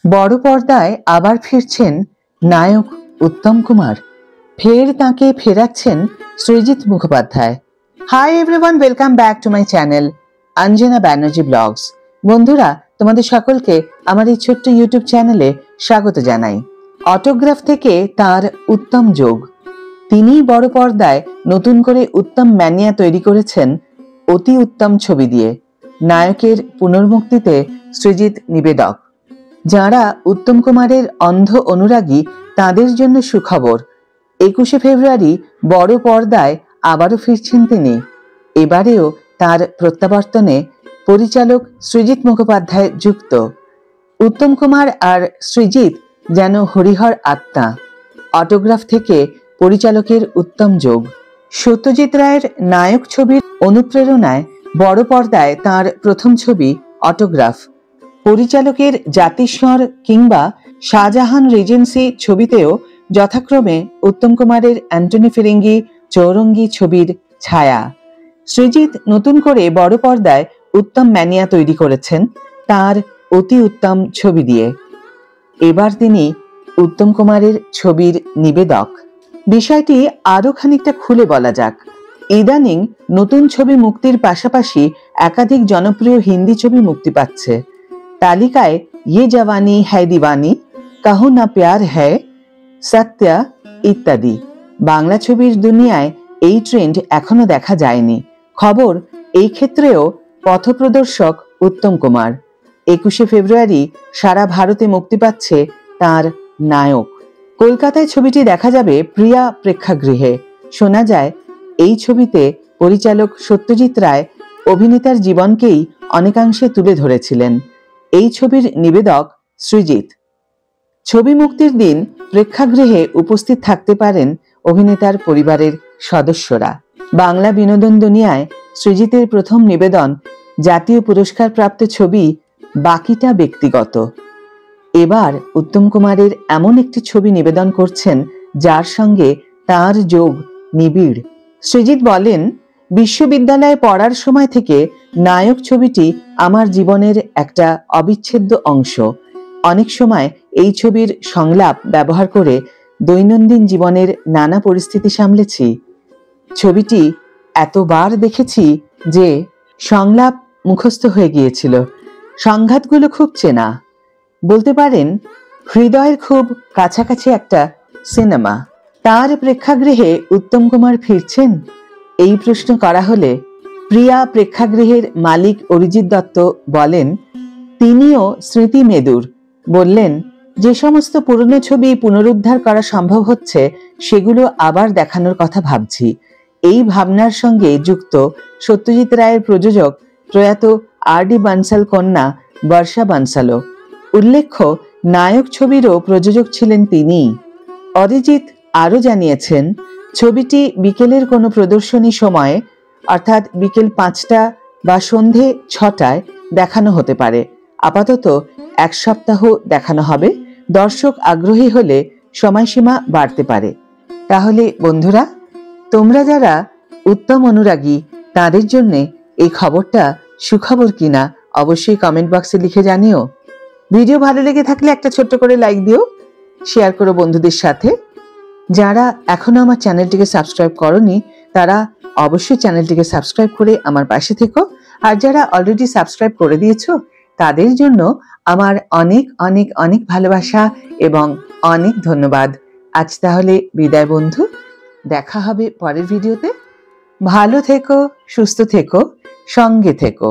বড় পর্দায় আবার ফিরছেন নায়ক উত্তম কুমার। ফের তাকে ফেরাচ্ছেন Srijit Mukhopadhyay. Hi everyone, welcome back to my channel Anjana Banerjee blogs. বন্ধুরা, তোমাদের সকলকে আমার এই ছোট্ট ইউটিউব চ্যানেলে স্বাগত জানাই। অটোগ্রাফ থেকে তার উত্তম যোগ। তিনি বড় পর্দায় নতুন করে উত্তম ম্যানিয়া তৈরি করেছেন অতি উত্তম ছবি দিয়ে। নায়কের পুনর্মুক্তিতে সৃজিত নিবেদক। যারা উত্তম কুমারের অন্ধ অনুরাগী তাদের জন্য সুখবর। 21শে ফেব্রুয়ারি বড় পর্দায় আবারও ফিরছেন তিনি। এবারেও তার প্রত্যাবর্তনে পরিচালক সৃজিত মুখোপাধ্যায় যুক্ত। উত্তম কুমার আর সৃজিত যেন হরিহর আত্মা। অটোগ্রাফ থেকে পরিচালকের উত্তম যোগ। সত্যজিৎ রায়ের নায়ক ছবির অনুপ্রেরণায় বড় পর্দায় তার প্রথম ছবি অটোগ্রাফ। পরিচালকের জাতিস্বর কিংবা শাহজাহান রিজেন্সি ছবিতেও যথাক্রমে উত্তম কুমারের অ্যান্টনি ফিরিঙ্গি, চৌরঙ্গি ছবির ছায়া। সৃজিত নতুন করে বড় পর্দায় উত্তম ম্যানিয়া তৈরি করেছেন তার অতি উত্তম ছবি দিয়ে। এবার তিনি উত্তম কুমারের ছবির নিবেদক। বিষয়টি আরো খানিকটা খুলে বলা যাক। ইদানিং নতুন ছবি মুক্তির পাশাপাশি একাধিক জনপ্রিয় হিন্দি ছবি মুক্তি পাচ্ছে। তালিকায় ইয়ে জওয়ানি হ্যায় দিওয়ানি, কাহো না প্যার হ্যায়, সত্যা ইত্যাদি। বাংলা ছবির দুনিয়ায় এই ট্রেন্ড এখনো দেখা যায়নি। খবর, এই ক্ষেত্রেও পথপ্রদর্শক উত্তম কুমার। 21শে ফেব্রুয়ারি সারা ভারতে মুক্তি পাচ্ছে তার নায়ক। কলকাতায় ছবিটি দেখা যাবে প্রিয়া প্রেক্ষাগৃহে। শোনা যায় এই ছবিতে পরিচালক সত্যজিৎ রায় অভিনেতার জীবনকেই অনেকাংশে তুলে ধরেছিলেন। এই ছবির নিবেদক সৃজিত। ছবি মুক্তির দিন প্রেক্ষাগৃহে উপস্থিত থাকতে পারেন অভিনেতার পরিবারের সদস্যরা। বাংলা বিনোদন দুনিয়ায় সৃজিতের প্রথম নিবেদন জাতীয় পুরস্কারপ্রাপ্ত ছবি বাকিটা ব্যক্তিগত। এবার উত্তম কুমারের এমন একটি ছবি নিবেদন করছেন যার সঙ্গে তার যোগ নিবিড়। সৃজিত বলেন, বিশ্ববিদ্যালয়ে পড়ার সময় থেকে নায়ক ছবিটি আমার জীবনের একটা অবিচ্ছেদ্য অংশ। অনেক সময় এই ছবির সংলাপ ব্যবহার করে দৈনন্দিন জীবনের নানা পরিস্থিতি সামলেছি। ছবিটি এতবার দেখেছি যে সংলাপ মুখস্থ হয়ে গিয়েছিল। সংঘাতগুলো খুব চেনা। বলতে পারেন হৃদয়ের খুব কাছাকাছি একটা সিনেমা। তার প্রেক্ষাগৃহে উত্তম কুমার ফিরছেন? এই প্রশ্ন করা হলে প্রিয়া প্রেক্ষাগৃহের মালিক অরিজিৎ দত্ত বলেন, তিনিও স্মৃতি মেদুর। বললেন, যে সমস্ত পুরনো ছবি পুনরুদ্ধার করা সম্ভব হচ্ছে সেগুলো আবার দেখানোর কথা ভাবছি। এই ভাবনার সঙ্গে যুক্ত সত্যজিৎ রায়ের প্রযোজক প্রয়াত আর ডি বানসাল কন্যা বর্ষা বানসালও। উল্লেখ্য, নায়ক ছবিরও প্রযোজক ছিলেন তিনি। অরিজিৎ আরও জানিয়েছেন, ছবিটি বিকেলের কোনো প্রদর্শনী সময়ে অর্থাৎ বিকেল 5টা বা সন্ধে 6টায় দেখানো হতে পারে। আপাতত 1 সপ্তাহ দেখানো হবে। দর্শক আগ্রহী হলে সময়সীমা বাড়তে পারে। তাহলে বন্ধুরা, তোমরা যারা উত্তম অনুরাগী তাদের জন্য এই খবরটা সুখবর কিনা অবশ্যই কমেন্ট বক্সে লিখে জানিও। ভিডিও ভালো লেগে থাকলে একটা ছোট্ট করে লাইক দিও, শেয়ার করো বন্ধুদের সাথে। যারা এখনো আমার চ্যানেলটিকে সাবস্ক্রাইব করনি তারা অবশ্যই চ্যানেলটিকে সাবস্ক্রাইব করে আমার পাশে থেকো। আর যারা অলরেডি সাবস্ক্রাইব করে দিয়েছো তাদের জন্য আমার অনেক অনেক অনেক ভালোবাসা এবং অনেক ধন্যবাদ। আজ তাহলে বিদায় বন্ধু, দেখা হবে পরের ভিডিওতে। ভালো থেকো, সুস্থ থেকো, সঙ্গে থেকো।